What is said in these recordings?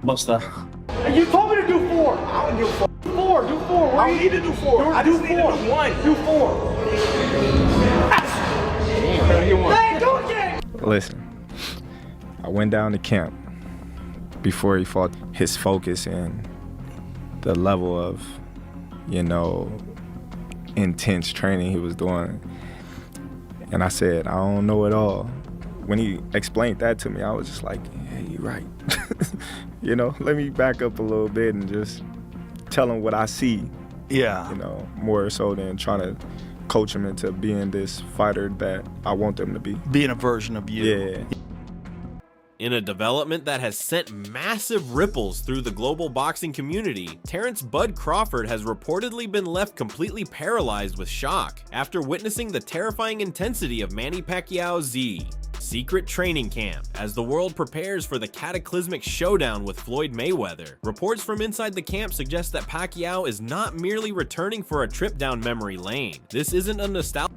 Basta. You told me to do 4. I don't do 4. Do 4. Do 4. I don't need to do 4. I just need to do 1. Do 4. Listen, I went down to camp before he fought. His focus and the level of, you know, intense training he was doing. And I said, I don't know it all. When he explained that to me, I was just like, yeah, you're right. You know, let me back up a little bit and just tell him what I see. Yeah. You know, more so than trying to coach him into being this fighter that I want them to be. Being a version of you. Yeah. In a development that has sent massive ripples through the global boxing community, Terence "Bud" Crawford has reportedly been left completely paralyzed with shock after witnessing the terrifying intensity of Manny Pacquiao's secret training camp as the world prepares for the cataclysmic showdown with Floyd Mayweather. Reports from inside the camp suggest that Pacquiao is not merely returning for a trip down memory lane. This isn't a nostalgia.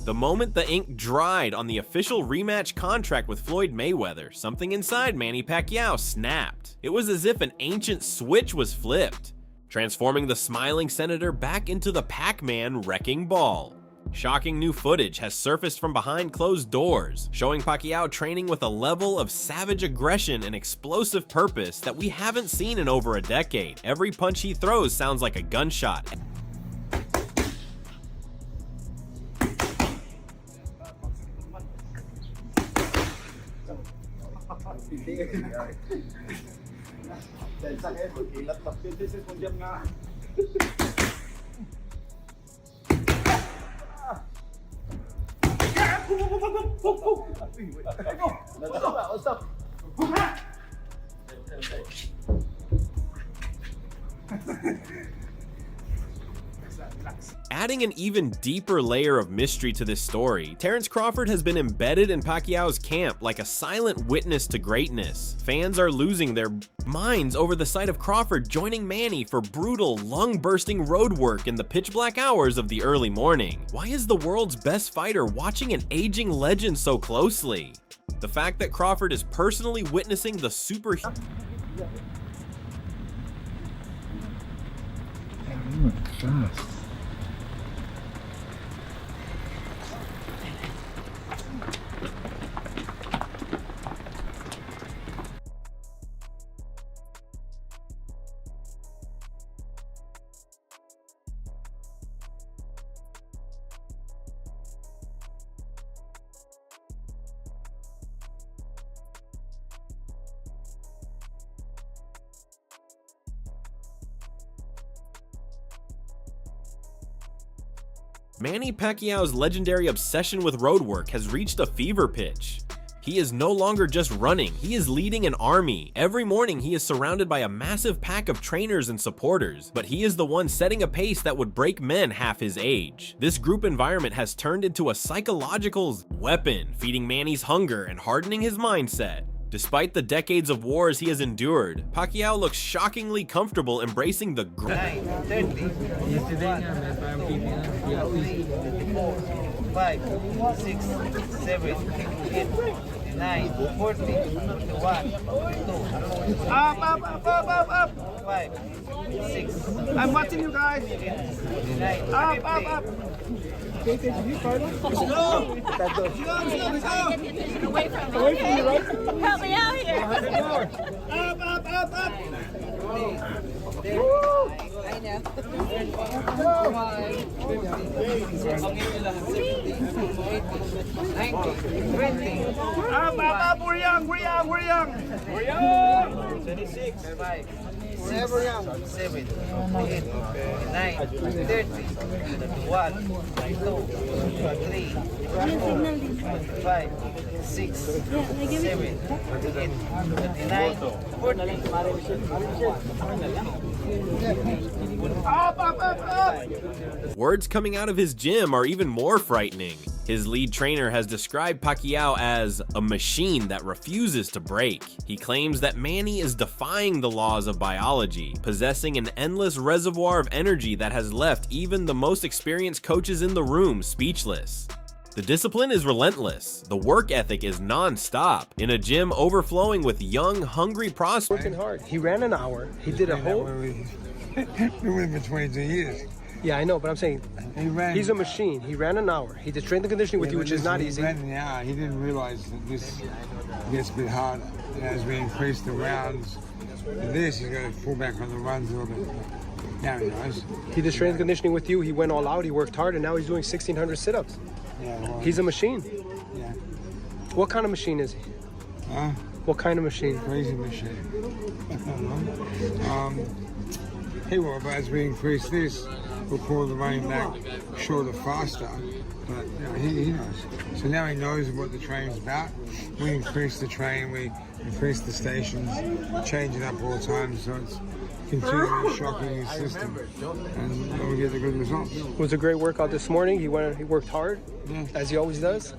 The moment the ink dried on the official rematch contract with Floyd Mayweather, something inside Manny Pacquiao snapped. It was as if an ancient switch was flipped, transforming the smiling senator back into the Pac-Man wrecking ball. Shocking new footage has surfaced from behind closed doors, showing Pacquiao training with a level of savage aggression and explosive purpose that we haven't seen in over a decade. Every punch he throws sounds like a gunshot. Adding an even deeper layer of mystery to this story, Terence Crawford has been embedded in Pacquiao's camp like a silent witness to greatness. Fans are losing their minds over the sight of Crawford joining Manny for brutal, lung-bursting road work in the pitch-black hours of the early morning. Why is the world's best fighter watching an aging legend so closely? The fact that Crawford is personally witnessing the super... Manny Pacquiao's legendary obsession with road work has reached a fever pitch. He is no longer just running, he is leading an army. Every morning he is surrounded by a massive pack of trainers and supporters, but he is the one setting a pace that would break men half his age. This group environment has turned into a psychological weapon, feeding Manny's hunger and hardening his mindset. Despite the decades of wars he has endured, Pacquiao looks shockingly comfortable embracing the grind. 5, 6, 7, 8, 9, 40, 1, 2, up, 5, 6. I'm watching you guys. 9, up. You fight him? Let's go! Let's go! Away from me. Away from you, right? Help me out here. Up! I know. We're young. 26, 5, 6, 7, 8, 9, 30, 31, 32, 33, 34, 5, 6, 7, 8, 39, 40. Words coming out of his gym are even more frightening. His lead trainer has described Pacquiao as a machine that refuses to break. He claims that Manny is defying the laws of biology, possessing an endless reservoir of energy that has left even the most experienced coaches in the room speechless. The discipline is relentless. The work ethic is non-stop. In a gym overflowing with young, hungry prospects. Working hard. He ran an hour. He did a whole. Been with him for 22 years. Yeah, I know, but I'm saying he's a machine. He ran an hour. He did strength and conditioning with you, which is not easy. He ran an hour. He didn't realize that this gets a bit harder. And as we increase the rounds to this, he's going to fall back on the runs a little bit. Now he knows. He did strength and conditioning with you. He went all out. He worked hard, and now he's doing 1,600 sit-ups. Yeah, well, He's a machine. yeah. What kind of machine is he? Huh? What kind of machine? Crazy machine. He will, but as we increase this, we'll pull the running back shorter, faster. But you know, he knows. So now he knows what the training's about. We increase the train, we increase the stations, change it up all the time, so it's continually shocking his system, and we get the good results. It was a great workout this morning. He worked hard, as he always does.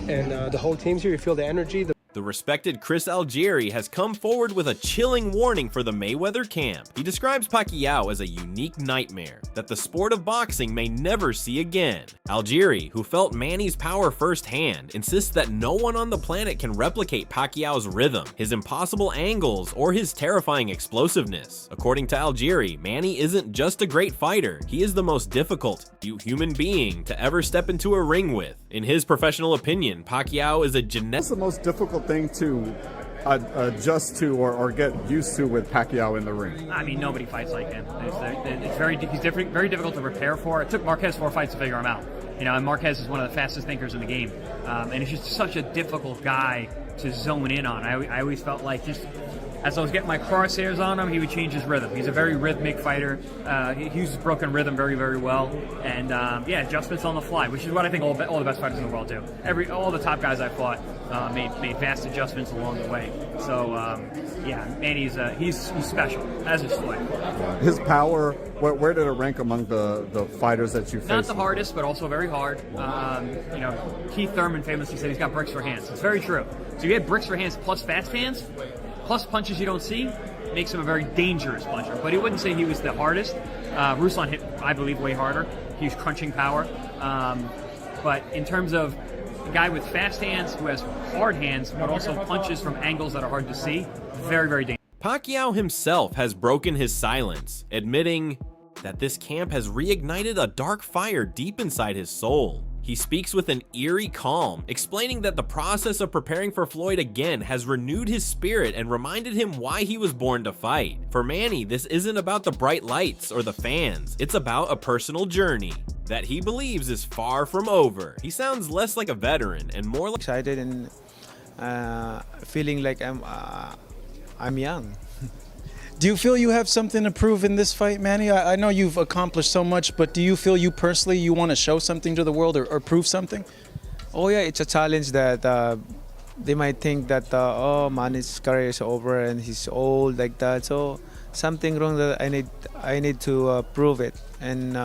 And the whole team's here. You feel the energy. The respected Chris Algieri has come forward with a chilling warning for the Mayweather camp. He describes Pacquiao as a unique nightmare that the sport of boxing may never see again. Algieri, who felt Manny's power firsthand, insists that no one on the planet can replicate Pacquiao's rhythm, his impossible angles, or his terrifying explosiveness. According to Algieri, Manny isn't just a great fighter, he is the most difficult human being to ever step into a ring with. In his professional opinion, Pacquiao is a genetic. What's the most difficult thing to adjust to or get used to with Pacquiao in the ring? I mean, nobody fights like him. He's different, very difficult to prepare for. It took Marquez 4 fights to figure him out. You know, and Marquez is one of the fastest thinkers in the game, and he's just such a difficult guy to zone in on. I always felt like just as I was getting my crosshairs on him, he would change his rhythm. He's a very rhythmic fighter. He uses broken rhythm very, very well, and yeah, adjustments on the fly, which is what I think all the best fighters in the world do. All the top guys I fought made vast adjustments along the way. So yeah, Manny's he's special, as is Floyd. His power, where did it rank among the fighters that you faced? Not the hardest, but also very hard. You know, Keith Thurman famously said he's got bricks for hands. It's very true. So you get bricks for hands plus fast hands, plus punches you don't see, makes him a very dangerous puncher. But he wouldn't say he was the hardest. Ruslan hit, I believe, way harder. He was crunching power. But in terms of a guy with fast hands who has hard hands, but also punches from angles that are hard to see, very, very dangerous. Pacquiao himself has broken his silence, admitting that this camp has reignited a dark fire deep inside his soul. He speaks with an eerie calm, explaining that the process of preparing for Floyd again has renewed his spirit and reminded him why he was born to fight. For Manny, this isn't about the bright lights or the fans, it's about a personal journey that he believes is far from over. He sounds less like a veteran and more like excited and feeling like I'm young. Do you feel you have something to prove in this fight, Manny? I know you've accomplished so much, but do you feel you personally, you want to show something to the world or prove something? Oh yeah, it's a challenge that they might think that, oh, Manny's career is over and he's old like that. So something wrong that I need to prove it. And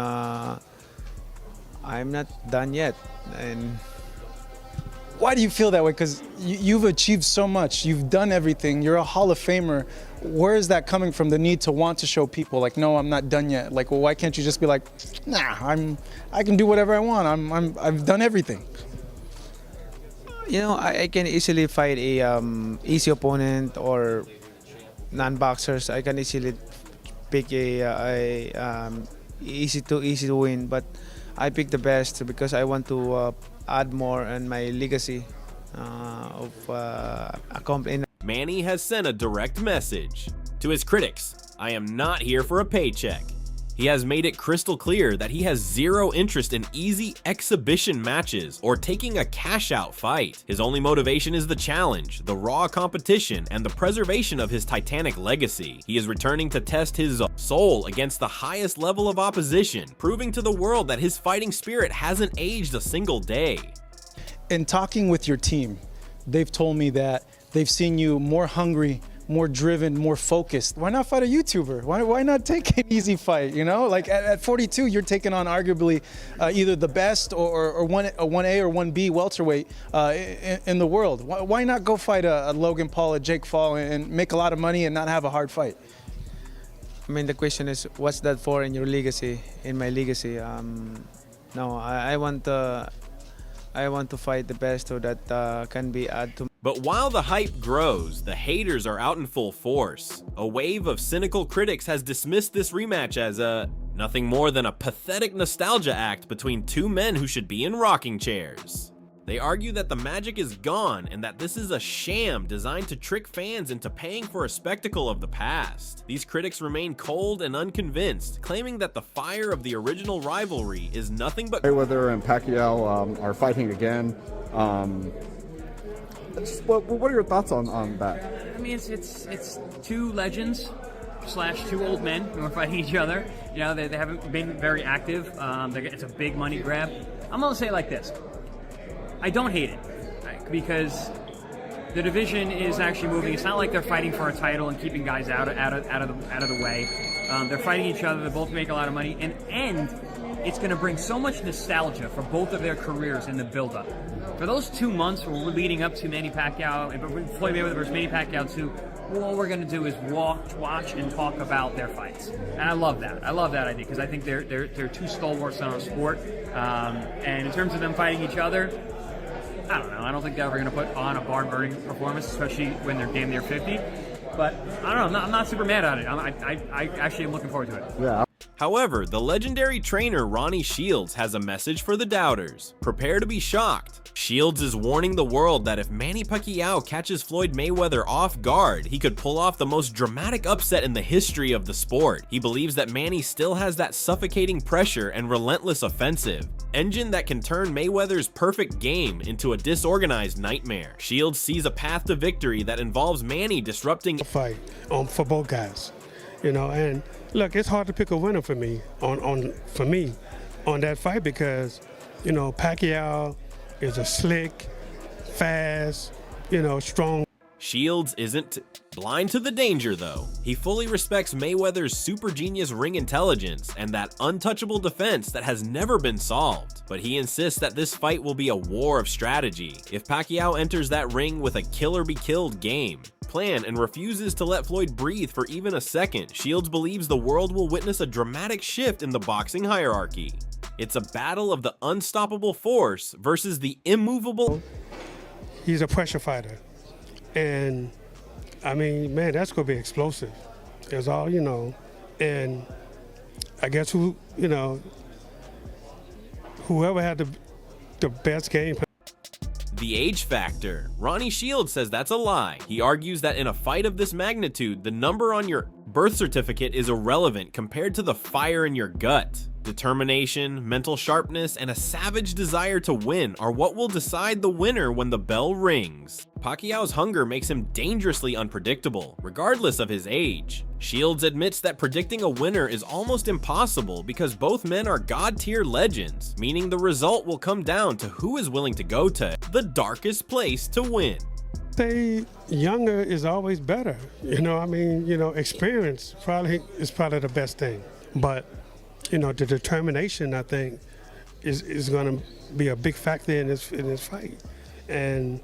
I'm not done yet. And why do you feel that way? Because you've achieved so much. You've done everything. You're a Hall of Famer. Where is that coming from, the need to want to show people, like, no, I'm not done yet? Like, well, why can't you just be like, nah, I can do whatever I want. I've done everything. You know, I can easily fight a easy opponent or non-boxers. I can easily pick a easy to win, but I pick the best because I want to add more in my legacy of accomplishing. Manny has sent a direct message to his critics. I am not here for a paycheck. He has made it crystal clear that he has zero interest in easy exhibition matches or taking a cash-out fight. His only motivation is the challenge, the raw competition, and the preservation of his titanic legacy. He is returning to test his soul against the highest level of opposition, proving to the world that his fighting spirit hasn't aged a single day. In talking with your team, they've told me that they've seen you more hungry, more driven, more focused. Why not fight a YouTuber? Why not take an easy fight, you know? Like at 42, you're taking on arguably either the best or a 1A or 1B welterweight in the world. Why not go fight a Logan Paul, a Jake Paul, and make a lot of money and not have a hard fight? I mean, the question is, what's that for in your legacy, in my legacy? No, I want to fight the best so that can be add to. But while the hype grows, the haters are out in full force. A wave of cynical critics has dismissed this rematch as nothing more than a pathetic nostalgia act between two men who should be in rocking chairs. They argue that the magic is gone and that this is a sham designed to trick fans into paying for a spectacle of the past. These critics remain cold and unconvinced, claiming that the fire of the original rivalry is nothing but Mayweather and Pacquiao are fighting again. What are your thoughts on that? I mean, it's two legends / two old men who are fighting each other. You know, they haven't been very active. It's a big money grab. I'm gonna say it like this. I don't hate it, because the division is actually moving. It's not like they're fighting for a title and keeping guys out of the way. They're fighting each other. They both make a lot of money, and it's going to bring so much nostalgia for both of their careers in the build-up. For those 2 months where we're leading up to Manny Pacquiao and Floyd Mayweather versus Manny Pacquiao 2, all we're going to do is watch and talk about their fights, and I love that. I love that idea because I think they're two stalwarts in our sport. And in terms of them fighting each other, I don't know. I don't think they're ever going to put on a barn-burning performance, especially when they're damn near 50. But I don't know. I'm not super mad at it. I actually am looking forward to it. Yeah. However, the legendary trainer Ronnie Shields has a message for the doubters. Prepare to be shocked. Shields is warning the world that if Manny Pacquiao catches Floyd Mayweather off guard, he could pull off the most dramatic upset in the history of the sport. He believes that Manny still has that suffocating pressure and relentless offensive engine that can turn Mayweather's perfect game into a disorganized nightmare. Shields sees a path to victory that involves Manny disrupting a fight for both guys, you know. And look, it's hard to pick a winner for me on that fight because, you know, Pacquiao is a slick, fast, you know, strong. Shields isn't blind to the danger, though. He fully respects Mayweather's super genius ring intelligence and that untouchable defense that has never been solved. But he insists that this fight will be a war of strategy. If Pacquiao enters that ring with a kill-or-be-killed game plan and refuses to let Floyd breathe for even a second, Shields believes the world will witness a dramatic shift in the boxing hierarchy. It's a battle of the unstoppable force versus the immovable. He's a pressure fighter. And I mean, man, that's gonna be explosive. It's all, you know. And I guess whoever had the best game. The age factor. Ronnie Shields says that's a lie. He argues that in a fight of this magnitude, the number on your birth certificate is irrelevant compared to the fire in your gut. Determination, mental sharpness, and a savage desire to win are what will decide the winner when the bell rings. Pacquiao's hunger makes him dangerously unpredictable, regardless of his age. Shields admits that predicting a winner is almost impossible because both men are god-tier legends, meaning the result will come down to who is willing to go to the darkest place to win. Say younger is always better. You know, I mean, you know, experience is probably the best thing. But you know, the determination, I think, is going to be a big factor in this fight. And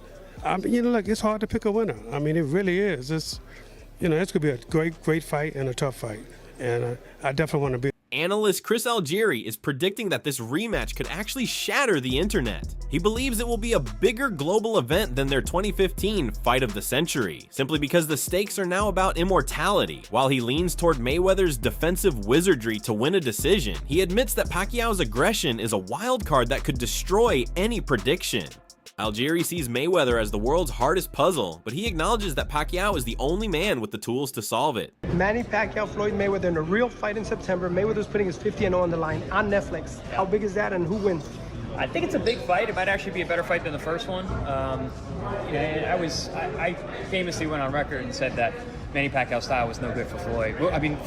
you know, look, it's hard to pick a winner. I mean, it really is. It's, you know, it's going to be a great fight and a tough fight. And I definitely want to be. Analyst Chris Algieri is predicting that this rematch could actually shatter the internet. He believes it will be a bigger global event than their 2015 fight of the century, simply because the stakes are now about immortality. While he leans toward Mayweather's defensive wizardry to win a decision, he admits that Pacquiao's aggression is a wild card that could destroy any prediction. Algieri sees Mayweather as the world's hardest puzzle, but he acknowledges that Pacquiao is the only man with the tools to solve it. Manny Pacquiao, Floyd Mayweather in a real fight in September. Mayweather's putting his 50-0 on the line on Netflix. How big is that, and who wins? I think it's a big fight. It might actually be a better fight than the first one. I famously went on record and said that Manny Pacquiao's style was no good for Floyd. Well, I mean,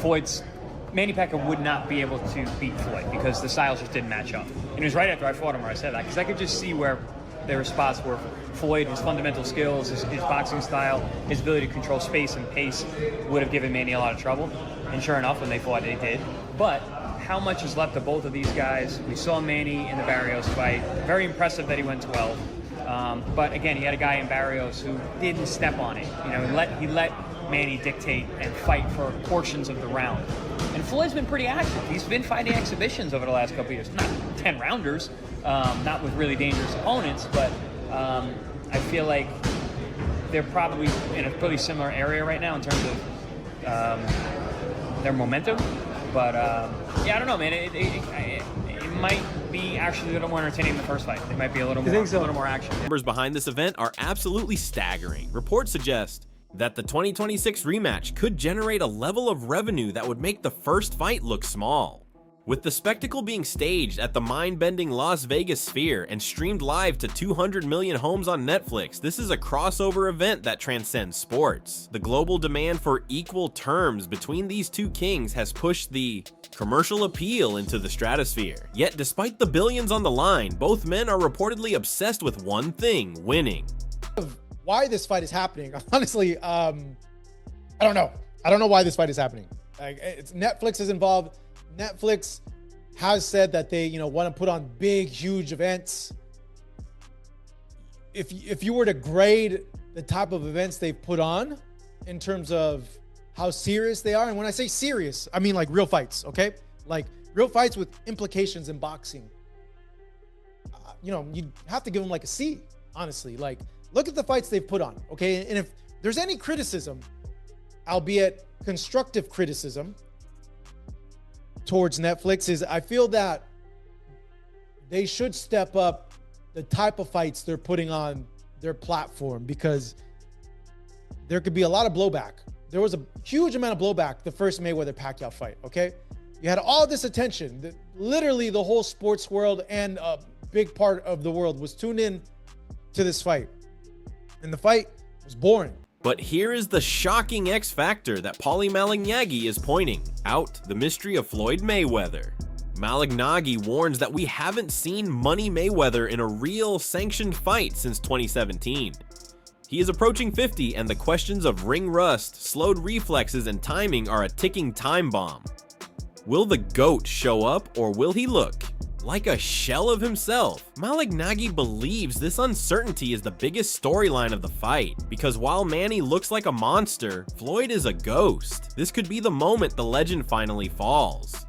Manny Pacquiao would not be able to beat Floyd because the styles just didn't match up. And it was right after I fought him where I said that, because I could just see where there were spots where Floyd, his fundamental skills, his boxing style, his ability to control space and pace would have given Manny a lot of trouble. And sure enough, when they fought, they did. But how much is left of both of these guys? We saw Manny in the Barrios fight. Very impressive that he went 12. But again, he had a guy in Barrios who didn't step on it. You know, he let Manny dictate and fight for portions of the round. And Floyd's been pretty active. He's been fighting exhibitions over the last couple of years. Not 10 rounders, not with really dangerous opponents, but I feel like they're probably in a pretty similar area right now in terms of their momentum. But yeah, I don't know, man. It might be actually a little more entertaining than the first fight. It might be a little more action. Numbers behind this event are absolutely staggering. Reports suggest that the 2026 rematch could generate a level of revenue that would make the first fight look small. With the spectacle being staged at the mind-bending Las Vegas Sphere and streamed live to 200 million homes on Netflix, this is a crossover event that transcends sports. The global demand for equal terms between these two kings has pushed the commercial appeal into the stratosphere. Yet despite the billions on the line, both men are reportedly obsessed with one thing: winning. Why this fight is happening, honestly, I don't know. I don't know why this fight is happening. Like, Netflix is involved. Netflix has said that they, want to put on big, huge events. If you were to grade the type of events they've put on in terms of how serious they are, and when I say serious, I mean like real fights, okay? Like real fights with implications in boxing. You have to give them like a C, honestly. Like, look at the fights they've put on, okay? And if there's any criticism, albeit constructive criticism, towards Netflix, is I feel that they should step up the type of fights they're putting on their platform, because there could be a lot of blowback. There was a huge amount of blowback the first Mayweather-Pacquiao fight, okay? You had all this attention. Literally the whole sports world and a big part of the world was tuned in to this fight. And the fight was boring. But here is the shocking X factor that Paulie Malignaggi is pointing out: the mystery of Floyd Mayweather. Malignaggi warns that we haven't seen Money Mayweather in a real sanctioned fight since 2017. He is approaching 50, and the questions of ring rust, slowed reflexes, and timing are a ticking time bomb. Will the GOAT show up, or will he look like a shell of himself? Malignaggi believes this uncertainty is the biggest storyline of the fight, because while Manny looks like a monster, Floyd is a ghost. This could be the moment the legend finally falls.